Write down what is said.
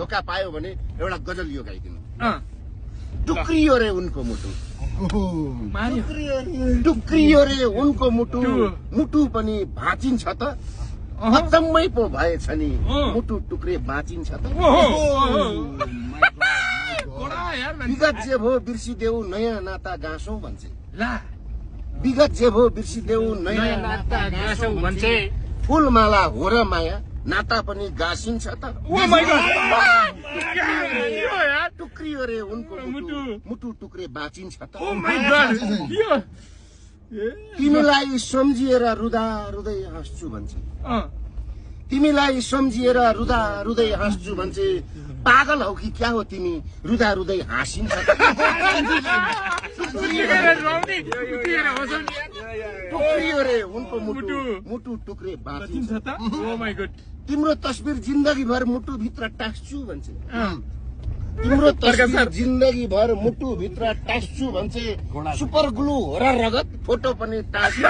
धोका पायो भने एउटा गजल यो गाइदिनु। टुक्रियो रे उनको मुटु, टुक्रियो रे उनको मुटु, मुटु पनि भाँचिन्छ त, अचम्मै पो भएछ नि मुटु टुक्रे बाँचिन्छ त। विगत जे भो बिर्सिदेऊ नयाँ नाता गाँसौँ भन्छे, विगत जे भो बिर्सिदेऊ नयाँ नाता गाँसौँ भन्छे, फूलमाला हो र माया नाता पनि गाँसिन्छ त। टुक्रियो रे उनको मुटु, मुटु टुक्रे बाँचिन्छ त। तिमीलाई सम्झिएर रुदा रुदै हाँस्छु भन्छे, तिमीलाई सम्झिएर रुदा रुदै हाँस्छु भन्छे, पागल हौ कि क्या हो तिमी रुदा रुदै हाँसिन्छ त। टुक्रियो रे उनको मुटु, मुटु टुक्रे बाँचिन्छ त। तिम्रो तस्बिर जिन्दगीभर मुटु भित्र टाँस्छु भन्छे, तिम्रो तस्बिर जिन्दगीभर मुटु भित्र टाँस्छु भन्छे, सुपर ग्लु हो र रगत फोटो पनि टाँस्छु।